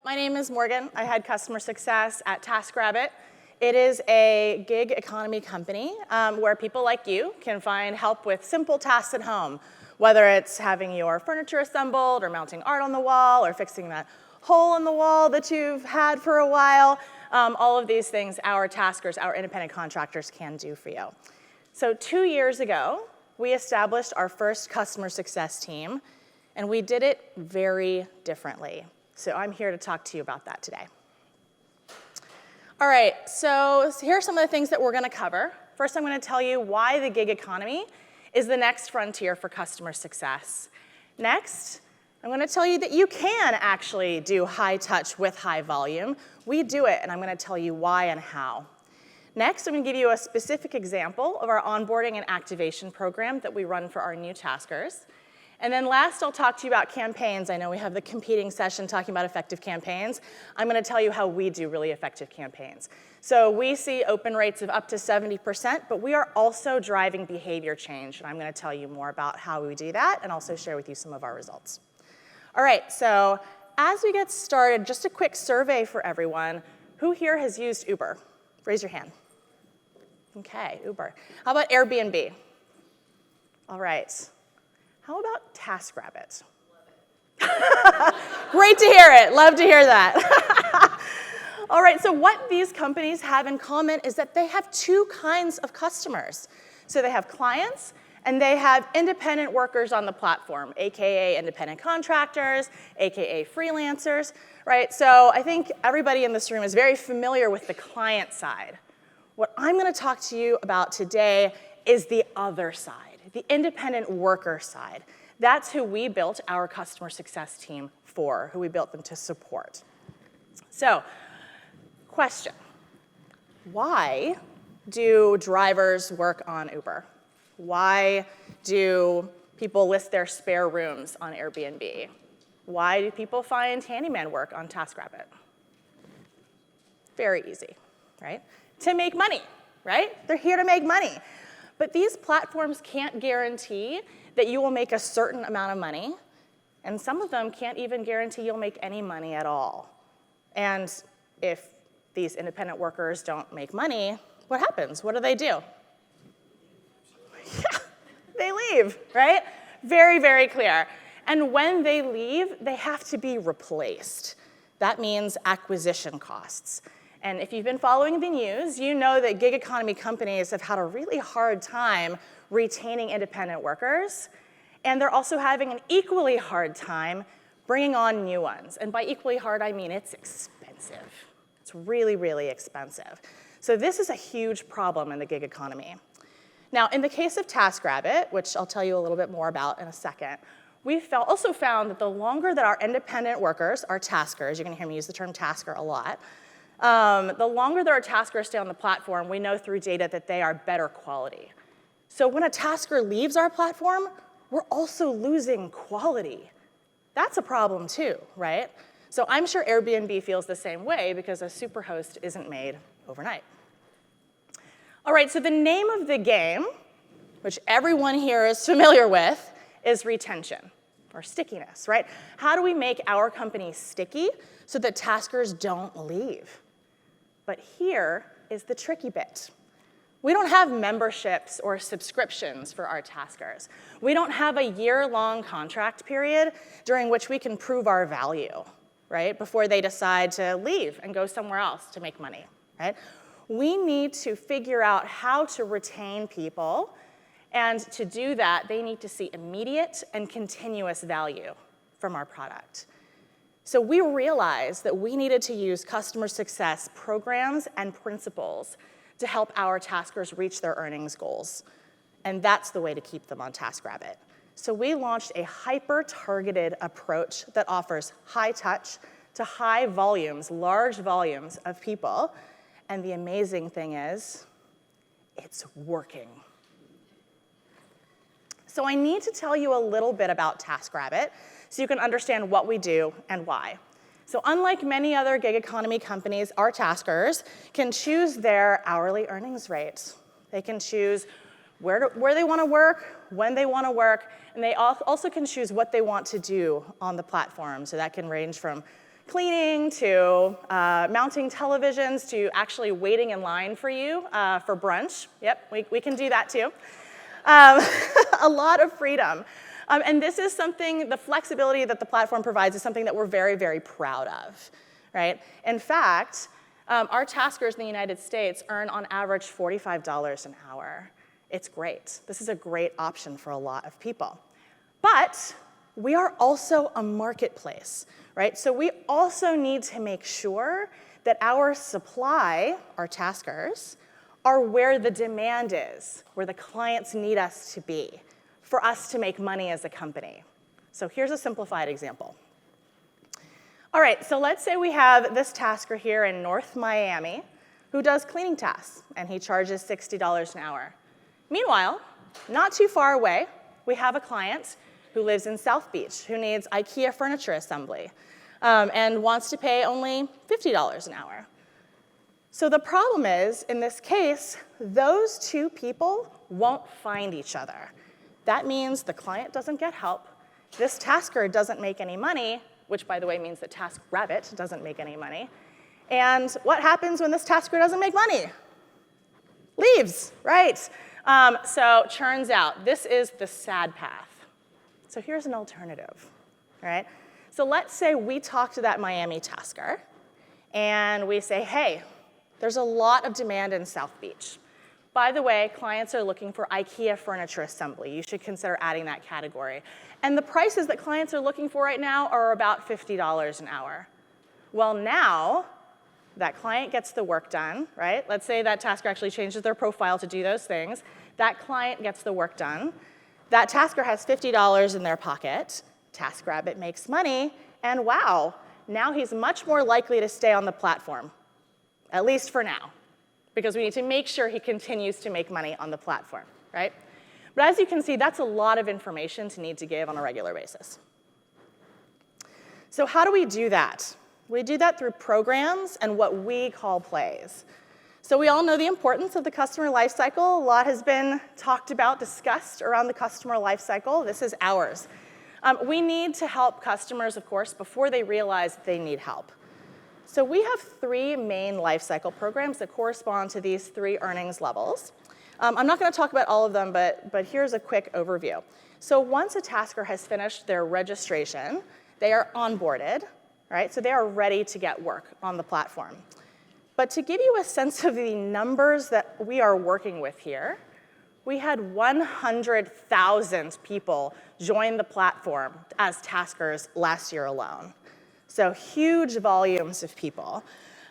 My name is Morgan. I head customer success at Taskrabbit. It is a gig economy company where people like you can find help with simple tasks at home, whether it's having your furniture assembled or mounting art on the wall or fixing that hole in the wall that you've had for a while. All of these things our taskers, our independent contractors can do for you. So 2 years ago, we established our first customer success team, and we did it very differently. So I'm here to talk to you about that today. All right, so here are some of the things that we're going to cover. First, I'm going to tell you why the gig economy is the next frontier for customer success. Next, I'm going to tell you that you can actually do high touch with high volume. We do it, and I'm going to tell you why and how. Next, I'm going to give you a specific example of our onboarding and activation program that we run for our new taskers. And then last, I'll talk to you about campaigns. I know we have the competing session talking about effective campaigns. I'm going to tell you how we do really effective campaigns. So we see open rates of up to 70%, but we are also driving behavior change. And I'm going to tell you more about how we do that and also share with you some of our results. All right, so as we get started, just a quick survey for everyone. Who here has used Uber? Raise your hand. Okay, Uber. How about Airbnb? All right. How about Taskrabbit? Great to hear it. Love to hear that. All right, so what these companies have in common is that they have two kinds of customers. So they have clients, and they have independent workers on the platform, AKA independent contractors, AKA freelancers, right? So I think everybody in this room is very familiar with the client side. What I'm going to talk to you about today is the other side. The independent worker side. That's who we built our customer success team for, who we built them to support. So, question. Why do drivers work on Uber? Why do people list their spare rooms on Airbnb? Why do people find handyman work on Taskrabbit? Very easy, right? To make money, right? They're here to make money. But these platforms can't guarantee that you will make a certain amount of money, and some of them can't even guarantee you'll make any money at all. And if these independent workers don't make money, what happens? What do? Yeah, they leave, right? Very, very clear. And when they leave, they have to be replaced. That means acquisition costs. And if you've been following the news, you know that gig economy companies have had a really hard time retaining independent workers, and they're also having an equally hard time bringing on new ones. And by equally hard, I mean it's expensive. It's really, really expensive. So this is a huge problem in the gig economy. Now, in the case of Taskrabbit, which I'll tell you a little bit more about in a second, we also found that the longer that our independent workers, our taskers, you're going to hear me use the term tasker a lot, the longer that our taskers stay on the platform, we know through data that they are better quality. So when a tasker leaves our platform, we're also losing quality. That's a problem too, right? So I'm sure Airbnb feels the same way because a superhost isn't made overnight. All right, so the name of the game, which everyone here is familiar with, is retention or stickiness, right? How do we make our company sticky so that taskers don't leave? But here is the tricky bit. We don't have memberships or subscriptions for our taskers. We don't have a year-long contract period during which we can prove our value, right, before they decide to leave and go somewhere else to make money, right? We need to figure out how to retain people, and to do that, they need to see immediate and continuous value from our product. So we realized that we needed to use customer success programs and principles to help our taskers reach their earnings goals. And that's the way to keep them on Taskrabbit. So we launched a hyper-targeted approach that offers high touch to high volumes, large volumes of people. And the amazing thing is, it's working. So I need to tell you a little bit about Taskrabbit so you can understand what we do and why. So unlike many other gig economy companies, our taskers can choose their hourly earnings rate. They can choose where they want to work, when they want to work, and they also can choose what they want to do on the platform. So that can range from cleaning to mounting televisions to actually waiting in line for you for brunch. Yep, we can do that too. A lot of freedom. And this is something, the flexibility that the platform provides is something that we're very, very proud of, right? In fact, our taskers in the United States earn on average $45 an hour. It's great. This is a great option for a lot of people. But we are also a marketplace, right? So we also need to make sure that our supply, our taskers, are where the demand is, where the clients need us to be, for us to make money as a company. So here's a simplified example. All right, so let's say we have this tasker here in North Miami who does cleaning tasks, and he charges $60 an hour. Meanwhile, not too far away, we have a client who lives in South Beach who needs IKEA furniture assembly and wants to pay only $50 an hour. So the problem is, in this case, those two people won't find each other. That means the client doesn't get help, this tasker doesn't make any money, which, by the way, means that Taskrabbit doesn't make any money. And what happens when this tasker doesn't make money? Leaves, right? So turns out, this is the sad path. So here's an alternative, right? So let's say we talk to that Miami tasker, and we say, hey, there's a lot of demand in South Beach. By the way, clients are looking for IKEA furniture assembly. You should consider adding that category. And the prices that clients are looking for right now are about $50 an hour. Well, now that client gets the work done, right? Let's say that tasker actually changes their profile to do those things. That client gets the work done. That tasker has $50 in their pocket. Taskrabbit makes money. And wow, now he's much more likely to stay on the platform, at least for now, because we need to make sure he continues to make money on the platform, right? But as you can see, that's a lot of information to need to give on a regular basis. So how do we do that? We do that through programs and what we call plays. So we all know the importance of the customer lifecycle. A lot has been talked about, discussed around the customer lifecycle. This is ours. We need to help customers, of course, before they realize that they need help. So we have three main lifecycle programs that correspond to these three earnings levels. I'm not going to talk about all of them, but here's a quick overview. So once a tasker has finished their registration, they are onboarded, right? So they are ready to get work on the platform. But to give you a sense of the numbers that we are working with here, we had 100,000 people join the platform as taskers last year alone. So huge volumes of people.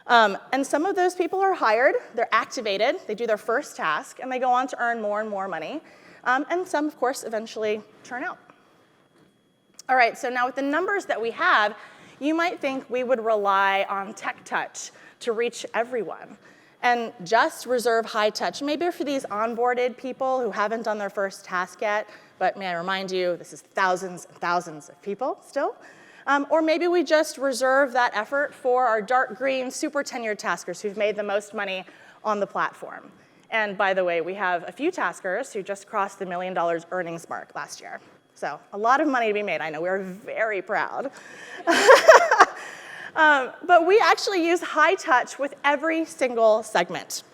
And some of those people are hired, they're activated, they do their first task, and they go on to earn more and more money. And some, of course, eventually churn out. All right, so now with the numbers that we have, you might think we would rely on tech touch to reach everyone and just reserve high touch, maybe for these onboarded people who haven't done their first task yet, but may I remind you, this is thousands and thousands of people still. Or maybe we just reserve that effort for our dark green, super tenured taskers who've made the most money on the platform. And by the way, we have a few taskers who just crossed the $1 million earnings mark last year. So a lot of money to be made. I know we're very proud. But we actually use high touch with every single segment.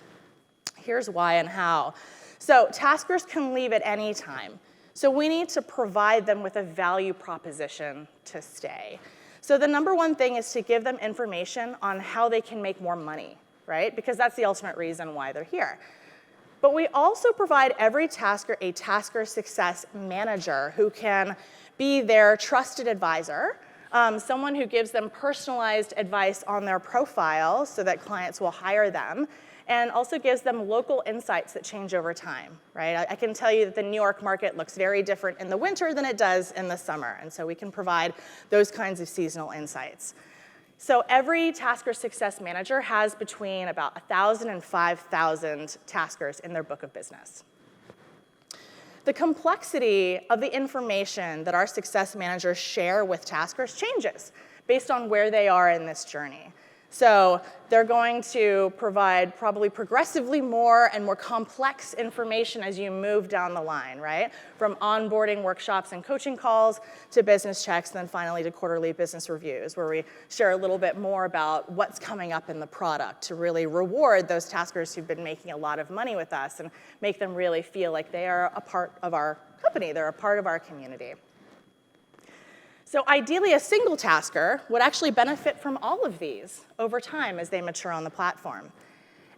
Here's why and how. So taskers can leave at any time. So we need to provide them with a value proposition to stay. So the number one thing is to give them information on how they can make more money, right? Because that's the ultimate reason why they're here. But we also provide every tasker a tasker success manager who can be their trusted advisor, someone who gives them personalized advice on their profile so that clients will hire them, and also gives them local insights that change over time, right? I can tell you that the New York market looks very different in the winter than it does in the summer, and so we can provide those kinds of seasonal insights. So every tasker success manager has between about 1,000 and 5,000 taskers in their book of business. The complexity of the information that our success managers share with taskers changes based on where they are in this journey. So they're going to provide probably progressively more and more complex information as you move down the line, right? From onboarding workshops and coaching calls to business checks, and then finally to quarterly business reviews, where we share a little bit more about what's coming up in the product to really reward those taskers who've been making a lot of money with us and make them really feel like they are a part of our company, they're a part of our community. So ideally, a single tasker would actually benefit from all of these over time as they mature on the platform.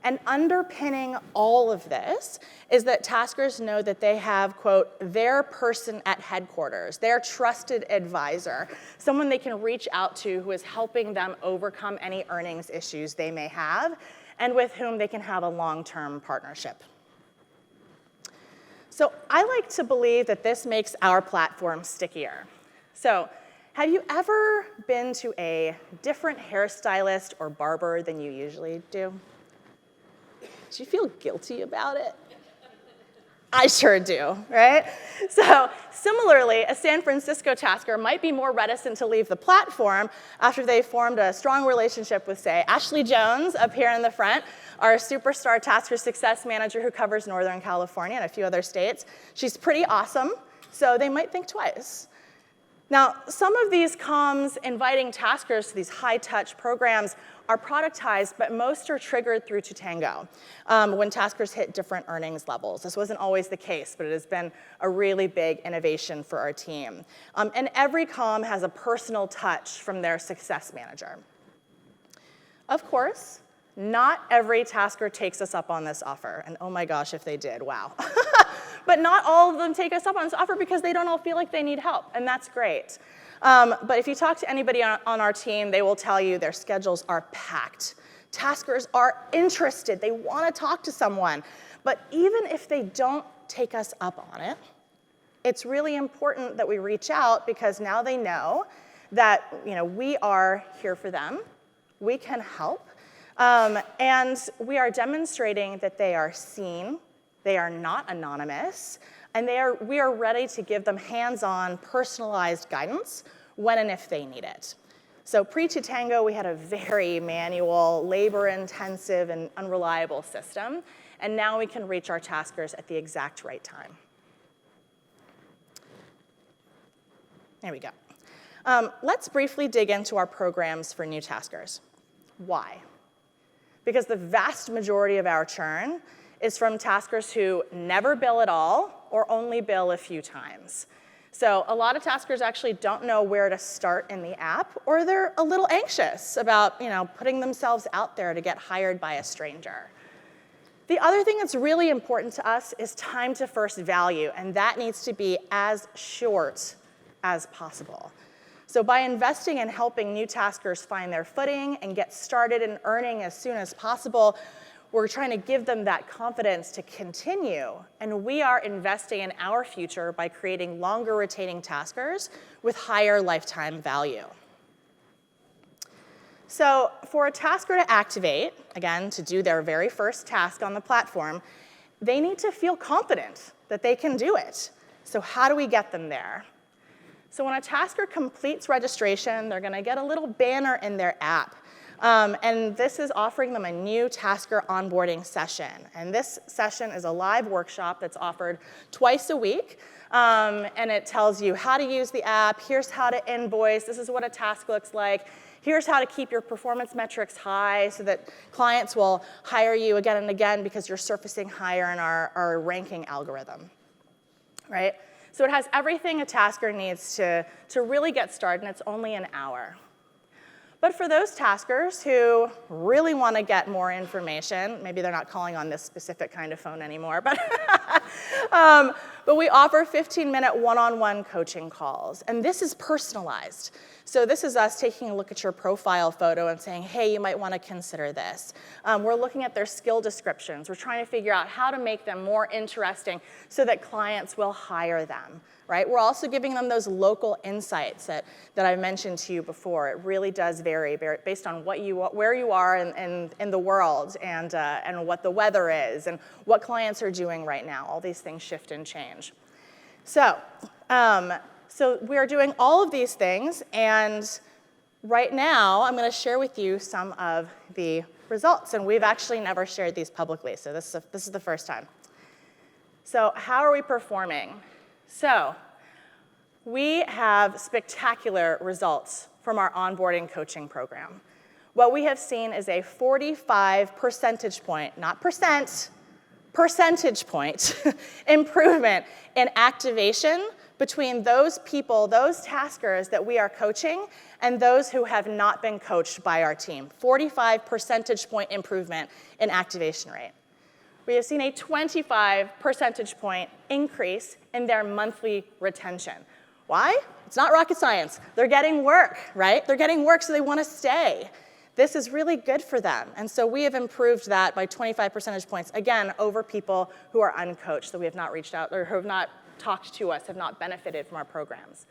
And underpinning all of this is that taskers know that they have, quote, their person at headquarters, their trusted advisor, someone they can reach out to who is helping them overcome any earnings issues they may have, and with whom they can have a long-term partnership. So I like to believe that this makes our platform stickier. So have you ever been to a different hairstylist or barber than you usually do? Do you feel guilty about it? I sure do, right? So similarly, a San Francisco tasker might be more reticent to leave the platform after they formed a strong relationship with, say, Ashley Jones up here in the front, our superstar tasker success manager who covers Northern California and a few other states. She's pretty awesome, so they might think twice. Now, some of these comms inviting taskers to these high-touch programs are productized, but most are triggered through Totango when taskers hit different earnings levels. This wasn't always the case, but it has been a really big innovation for our team. And every comm has a personal touch from their success manager. Of course, not every tasker takes us up on this offer. And oh my gosh, if they did, wow. But not all of them take us up on this offer because they don't all feel like they need help, and that's great. But if you talk to anybody on our team, they will tell you their schedules are packed. Taskers are interested. They want to talk to someone. But even if they don't take us up on it, it's really important that we reach out because now they know that we are here for them. We can help. And we are demonstrating that they are seen. They are not anonymous, and we are ready to give them hands-on, personalized guidance when and if they need it. So pre-Totango, we had a very manual, labor-intensive, and unreliable system, and now we can reach our taskers at the exact right time. There we go. Let's briefly dig into our programs for new taskers. Why? Because the vast majority of our churn is from taskers who never bill at all or only bill a few times. So a lot of taskers actually don't know where to start in the app, or they're a little anxious about putting themselves out there to get hired by a stranger. The other thing that's really important to us is time to first value, and that needs to be as short as possible. So by investing in helping new taskers find their footing and get started in earning as soon as possible, we're trying to give them that confidence to continue, and we are investing in our future by creating longer retaining taskers with higher lifetime value. So for a tasker to activate, again, to do their very first task on the platform, they need to feel confident that they can do it. So how do we get them there? So when a tasker completes registration, they're going to get a little banner in their app. And this is offering them a new tasker onboarding session. And this session is a live workshop that's offered twice a week. And it tells you how to use the app. Here's how to invoice. This is what a task looks like. Here's how to keep your performance metrics high so that clients will hire you again and again because you're surfacing higher in our ranking algorithm, right? So it has everything a tasker needs to really get started, and it's only an hour. But for those taskers who really want to get more information, maybe they're not calling on this specific kind of phone anymore, but we offer 15-minute one-on-one coaching calls, and this is personalized. So this is us taking a look at your profile photo and saying, hey, you might want to consider this. We're looking at their skill descriptions. We're trying to figure out how to make them more interesting so that clients will hire them, right? We're also giving them those local insights that I mentioned to you before. It really does vary based on where you are in the world and what the weather is and what clients are doing right now. All these things shift and change. So we are doing all of these things, and Right now, I'm going to share with you some of the results, and we've actually never shared these publicly, so this is the first time. So how are we performing? So we have spectacular results from our onboarding coaching program. What we have seen is a 45 percentage point, not percent, percentage point improvement in activation between those people, those taskers that we are coaching, and those who have not been coached by our team. 45 percentage point improvement in activation rate. We have seen a 25 percentage point increase in their monthly retention. Why? It's not rocket science. They're getting work, right? They're getting work, so they want to stay. This is really good for them. And so we have improved that by 25 percentage points, again, over people who are uncoached, that we have not reached out or who have not talked to us, have not benefited from our programs.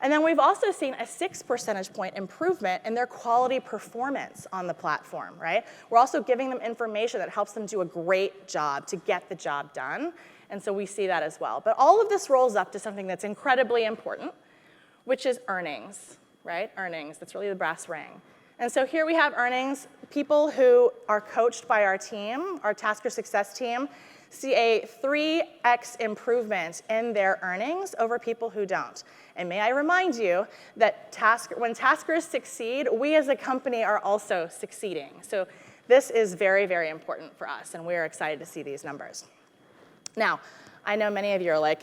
And then we've also seen a 6 percentage point improvement in their quality performance on the platform, right? We're also giving them information that helps them do a great job to get the job done. And so we see that as well. But all of this rolls up to something that's incredibly important, which is earnings, right? Earnings, that's really the brass ring. And so here we have earnings. People who are coached by our team, our Tasker Success team, see a 3x improvement in their earnings over people who don't. And may I remind you that when taskers succeed, we as a company are also succeeding. So this is very, very important for us, and we're excited to see these numbers. Now, I know many of you are like,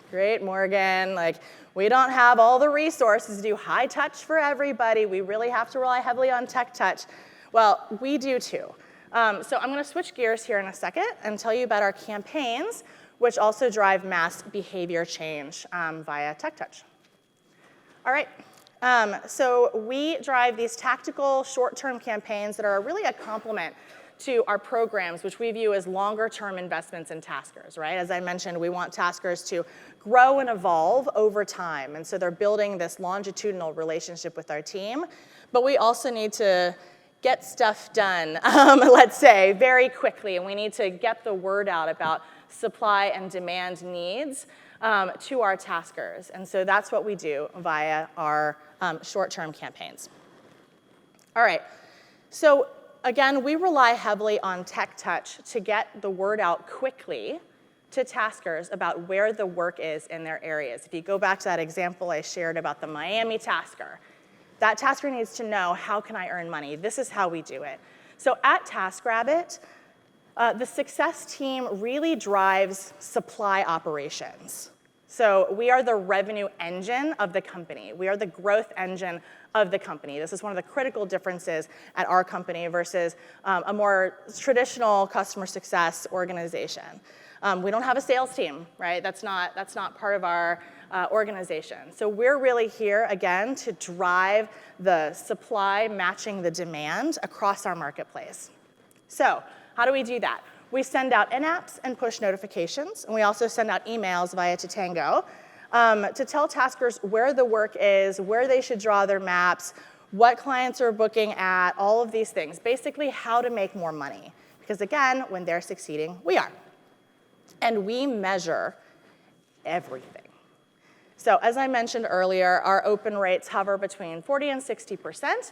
great, Morgan, like, we don't have all the resources to do high touch for everybody. We really have to rely heavily on tech touch. Well, we do too. So I'm going to switch gears here in a second and tell you about our campaigns, which also drive mass behavior change via tech touch. All right, so we drive these tactical short-term campaigns that are really a complement to our programs, which we view as longer-term investments in taskers, right? As I mentioned, we want taskers to grow and evolve over time, and so they're building this longitudinal relationship with our team, but we also need to get stuff done, let's say, very quickly, and we need to get the word out about supply and demand needs to our taskers, and so that's what we do via our short-term campaigns. All right, so again, we rely heavily on tech touch to get the word out quickly to taskers about where the work is in their areas. If you go back to that example I shared about the Miami tasker, that tasker needs to know, how can I earn money? This is how we do it. So at Taskrabbit, the success team really drives supply operations. So we are the revenue engine of the company. We are the growth engine of the company. This is one of the critical differences at our company versus a more traditional customer success organization. We don't have a sales team, right? That's not part of our organization. So we're really here, again, to drive the supply matching the demand across our marketplace. So how do we do that? We send out in-apps and push notifications, and we also send out emails via Totango to tell taskers where the work is, where they should draw their maps, what clients are booking at, all of these things. Basically, how to make more money. Because again, when they're succeeding, we are. And we measure everything. So as I mentioned earlier, our open rates hover between 40 and 60%,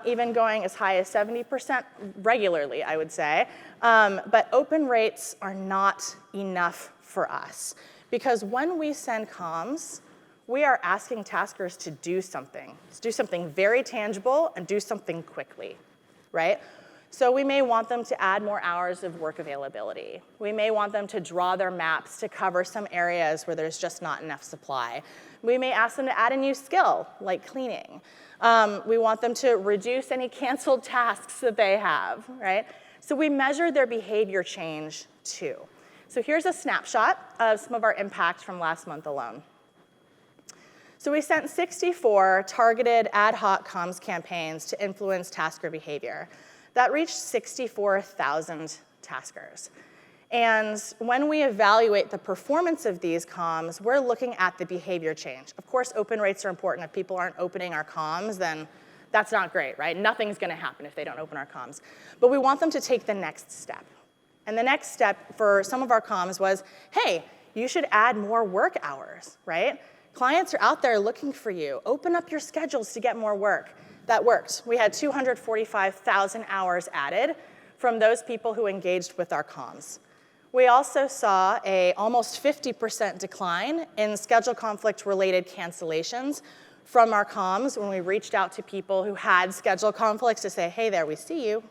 even going as high as 70% regularly, I would say. But open rates are not enough for us. Because when we send comms, we are asking taskers to do something very tangible and do something quickly, right? So we may want them to add more hours of work availability. We may want them to draw their maps to cover some areas where there's just not enough supply. We may ask them to add a new skill, like cleaning. We want them to reduce any canceled tasks that they have, right? So we measure their behavior change too. So here's a snapshot of some of our impact from last month alone. So we sent 64 targeted ad hoc comms campaigns to influence tasker behavior. That reached 64,000 taskers. And when we evaluate the performance of these comms, we're looking at the behavior change. Of course, open rates are important. If people aren't opening our comms, then that's not great, right? Nothing's going to happen if they don't open our comms. But we want them to take the next step. And the next step for some of our comms was, hey, you should add more work hours, right? Clients are out there looking for you. Open up your schedules to get more work. That worked. We had 245,000 hours added from those people who engaged with our comms. We also saw a almost 50% decline in schedule conflict-related cancellations from our comms when we reached out to people who had schedule conflicts to say, hey there, we see you.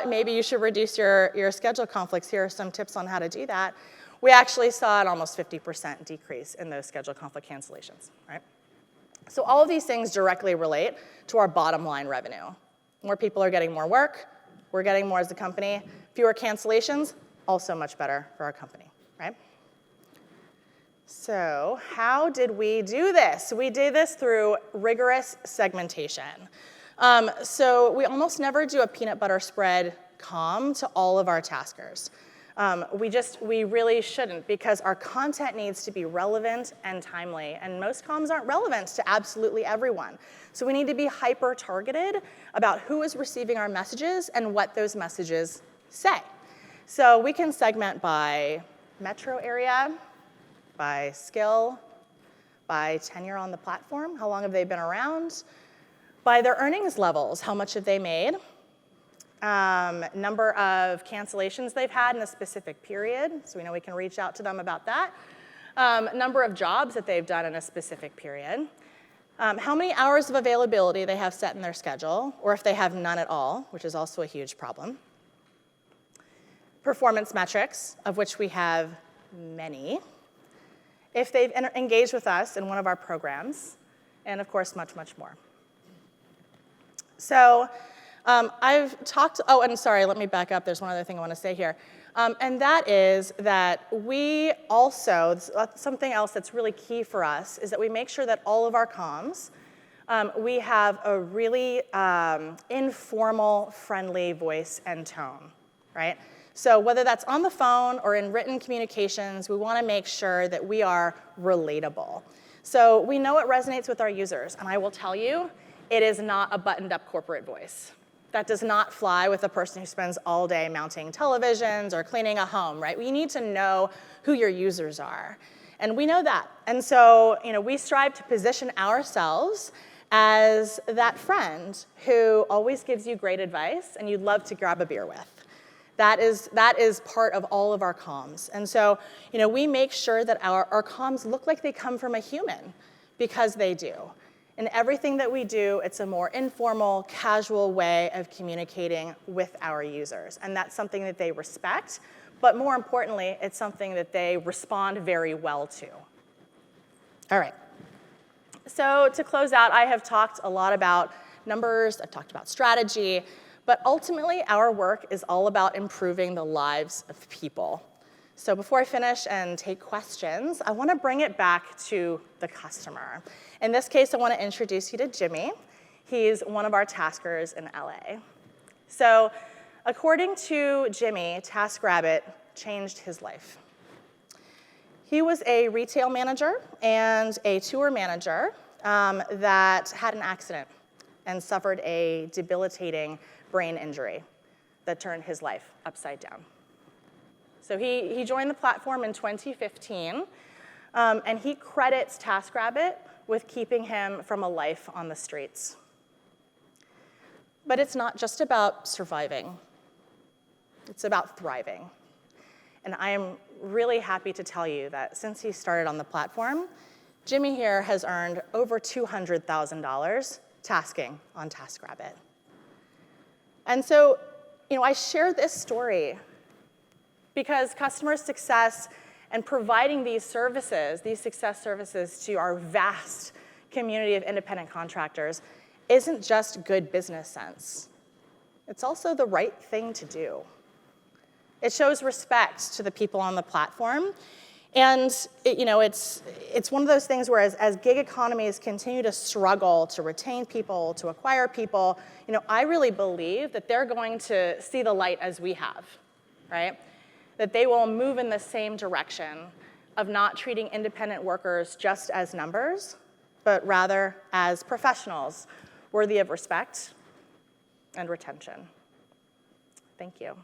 Maybe you should reduce your schedule conflicts. Here are some tips on how to do that. We actually saw an almost 50% decrease in those schedule conflict cancellations, right? So all of these things directly relate to our bottom line revenue. More people are getting more work. We're getting more as a company. Fewer cancellations, also much better for our company, right? So how did we do this? We did this through rigorous segmentation. So we almost never do a peanut butter spread comm to all of our taskers. We really shouldn't, because our content needs to be relevant and timely, and most comms aren't relevant to absolutely everyone. So we need to be hyper-targeted about who is receiving our messages and what those messages say. So we can segment by metro area, by skill, by tenure on the platform, how long have they been around, by their earnings levels, how much have they made, number of cancellations they've had in a specific period, so we know we can reach out to them about that, number of jobs that they've done in a specific period, how many hours of availability they have set in their schedule, or if they have none at all, which is also a huge problem, performance metrics, of which we have many, if they've engaged with us in one of our programs, and of course, much, much more. So I've talked, oh, and sorry, let me back up. There's one other thing I want to say here. And that is that we also, something else that's really key for us is that we make sure that all of our comms, we have a really informal, friendly voice and tone, right? So whether that's on the phone or in written communications, we want to make sure that we are relatable. So we know it resonates with our users, and I will tell you, it is not a buttoned-up corporate voice. That does not fly with a person who spends all day mounting televisions or cleaning a home, right? We need to know who your users are, and we know that. And so, we strive to position ourselves as that friend who always gives you great advice and you'd love to grab a beer with. That is part of all of our comms. And so, we make sure that our comms look like they come from a human, because they do. In everything that we do, it's a more informal, casual way of communicating with our users. And that's something that they respect, but more importantly, it's something that they respond very well to. All right. So to close out, I have talked a lot about numbers, I've talked about strategy, but ultimately our work is all about improving the lives of people. So before I finish and take questions, I want to bring it back to the customer. In this case, I want to introduce you to Jimmy. He's one of our taskers in LA. So according to Jimmy, Taskrabbit changed his life. He was a retail manager and a tour manager that had an accident and suffered a debilitating brain injury that turned his life upside down. So he joined the platform in 2015, and he credits Taskrabbit with keeping him from a life on the streets. But it's not just about surviving. It's about thriving. And I am really happy to tell you that since he started on the platform, Jimmy here has earned over $200,000 tasking on Taskrabbit. And so, I share this story because customer success and providing these services, these success services to our vast community of independent contractors isn't just good business sense. It's also the right thing to do. It shows respect to the people on the platform. And it's one of those things where as gig economies continue to struggle to retain people, to acquire people, I really believe that they're going to see the light as we have, right? That they will move in the same direction of not treating independent workers just as numbers, but rather as professionals worthy of respect and retention. Thank you.